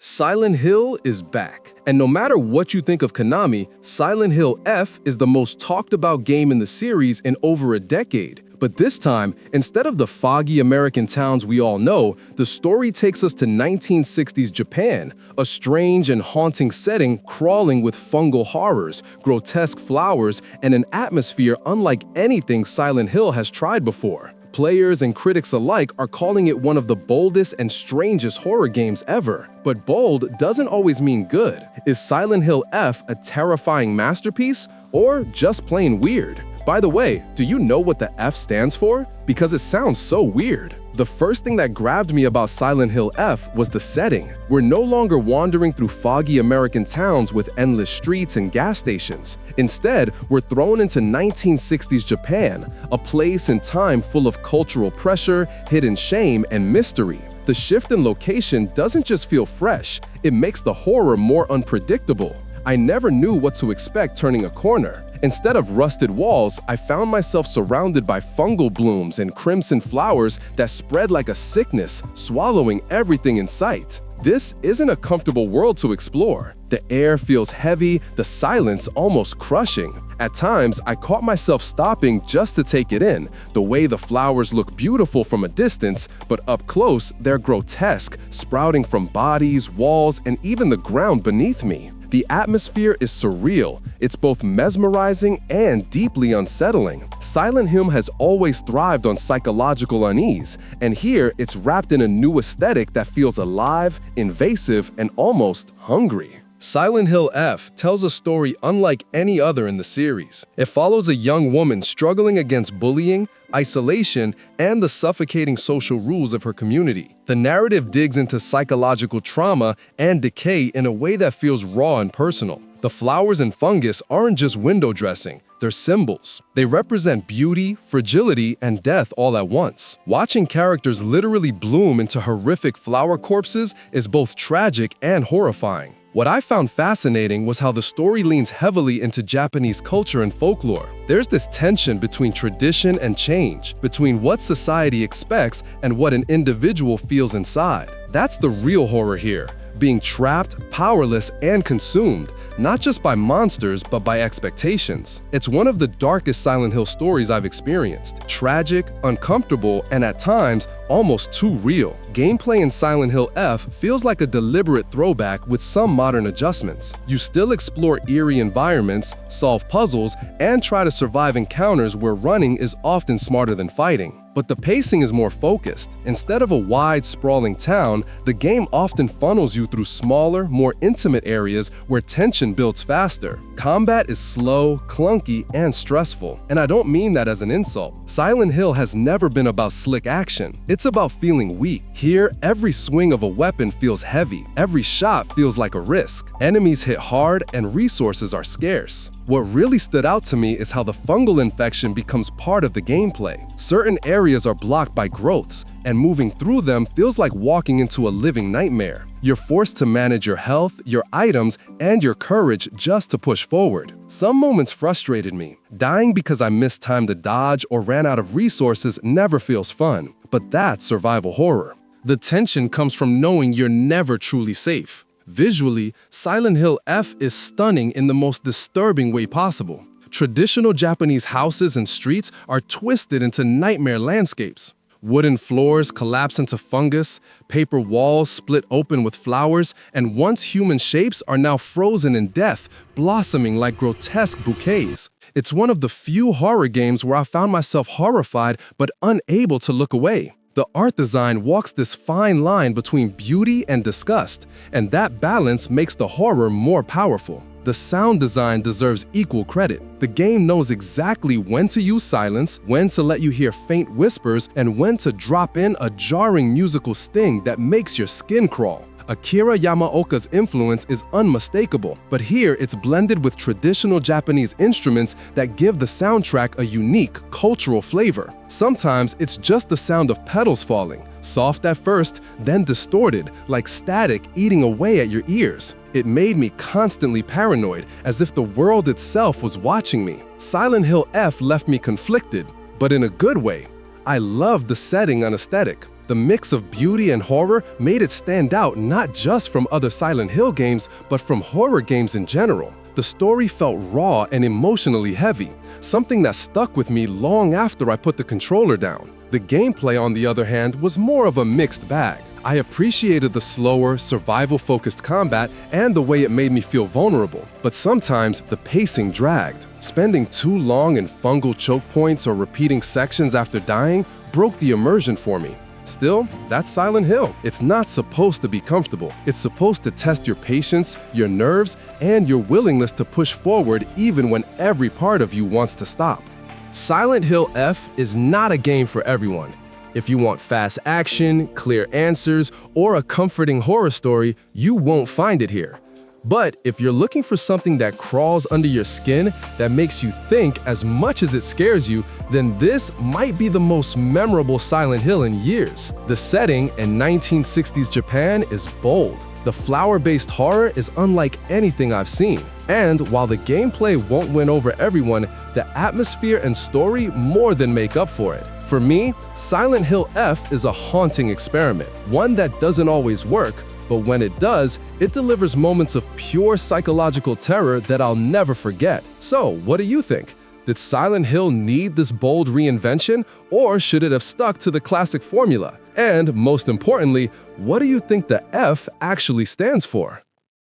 Silent Hill is back. And no matter what you think of Konami, Silent Hill F is the most talked about game in the series in over a decade. But this time, instead of the foggy American towns we all know, the story takes us to 1960s Japan, a strange and haunting setting crawling with fungal horrors, grotesque flowers, and an atmosphere unlike anything Silent Hill has tried before. Players and critics alike are calling it one of the boldest and strangest horror games ever. But bold doesn't always mean good. Is Silent Hill F a terrifying masterpiece or just plain weird? By the way, do you know what the F stands for? Because it sounds so weird. The first thing that grabbed me about Silent Hill F was the setting. We're no longer wandering through foggy American towns with endless streets and gas stations. Instead, we're thrown into 1960s Japan, a place and time full of cultural pressure, hidden shame, and mystery. The shift in location doesn't just feel fresh, it makes the horror more unpredictable. I never knew what to expect turning a corner. Instead of rusted walls, I found myself surrounded by fungal blooms and crimson flowers that spread like a sickness, swallowing everything in sight. This isn't a comfortable world to explore. The air feels heavy, the silence almost crushing. At times, I caught myself stopping just to take it in. The way the flowers look beautiful from a distance, but up close, they're grotesque, sprouting from bodies, walls, and even the ground beneath me. The atmosphere is surreal. It's both mesmerizing and deeply unsettling. Silent Hill has always thrived on psychological unease, and here it's wrapped in a new aesthetic that feels alive, invasive, and almost hungry. Silent Hill F tells a story unlike any other in the series. It follows a young woman struggling against bullying, isolation, and the suffocating social rules of her community. The narrative digs into psychological trauma and decay in a way that feels raw and personal. The flowers and fungus aren't just window dressing, they're symbols. They represent beauty, fragility, and death all at once. Watching characters literally bloom into horrific flower corpses is both tragic and horrifying. What I found fascinating was how the story leans heavily into Japanese culture and folklore. There's this tension between tradition and change, between what society expects and what an individual feels inside. That's the real horror here, being trapped, powerless, and consumed, not just by monsters, but by expectations. It's one of the darkest Silent Hill stories I've experienced. Tragic, uncomfortable, and at times, almost too real. Gameplay in Silent Hill F feels like a deliberate throwback with some modern adjustments. You still explore eerie environments, solve puzzles, and try to survive encounters where running is often smarter than fighting. But the pacing is more focused. Instead of a wide, sprawling town, the game often funnels you through smaller, more intimate areas where tension builds faster. Combat is slow, clunky, and stressful. And I don't mean that as an insult. Silent Hill has never been about slick action. It's about feeling weak. Here, every swing of a weapon feels heavy. Every shot feels like a risk. Enemies hit hard and resources are scarce. What really stood out to me is how the fungal infection becomes part of the gameplay. Certain areas are blocked by growths, and moving through them feels like walking into a living nightmare. You're forced to manage your health, your items, and your courage just to push forward. Some moments frustrated me. Dying because I missed time to dodge or ran out of resources never feels fun, but that's survival horror. The tension comes from knowing you're never truly safe. Visually, Silent Hill F is stunning in the most disturbing way possible. Traditional Japanese houses and streets are twisted into nightmare landscapes. Wooden floors collapse into fungus, paper walls split open with flowers, and once human shapes are now frozen in death, blossoming like grotesque bouquets. It's one of the few horror games where I found myself horrified but unable to look away. The art design walks this fine line between beauty and disgust, and that balance makes the horror more powerful. The sound design deserves equal credit. The game knows exactly when to use silence, when to let you hear faint whispers, and when to drop in a jarring musical sting that makes your skin crawl. Akira Yamaoka's influence is unmistakable, but here it's blended with traditional Japanese instruments that give the soundtrack a unique cultural flavor. Sometimes it's just the sound of petals falling, soft at first, then distorted, like static eating away at your ears. It made me constantly paranoid, as if the world itself was watching me. Silent Hill F left me conflicted, but in a good way. I loved the setting and aesthetic. The mix of beauty and horror made it stand out not just from other Silent Hill games, but from horror games in general. The story felt raw and emotionally heavy, something that stuck with me long after I put the controller down. The gameplay, on the other hand, was more of a mixed bag. I appreciated the slower, survival-focused combat and the way it made me feel vulnerable, but sometimes the pacing dragged. Spending too long in fungal choke points or repeating sections after dying broke the immersion for me. Still, that's Silent Hill. It's not supposed to be comfortable. It's supposed to test your patience, your nerves, and your willingness to push forward even when every part of you wants to stop. Silent Hill F is not a game for everyone. If you want fast action, clear answers, or a comforting horror story, you won't find it here. But if you're looking for something that crawls under your skin, that makes you think as much as it scares you, then this might be the most memorable Silent Hill in years. The setting in 1960s Japan is bold. The flower-based horror is unlike anything I've seen. And while the gameplay won't win over everyone, the atmosphere and story more than make up for it. For me, Silent Hill F is a haunting experiment, one that doesn't always work, but when it does, it delivers moments of pure psychological terror that I'll never forget. So, what do you think? Did Silent Hill need this bold reinvention, or should it have stuck to the classic formula? And most importantly, what do you think the F actually stands for?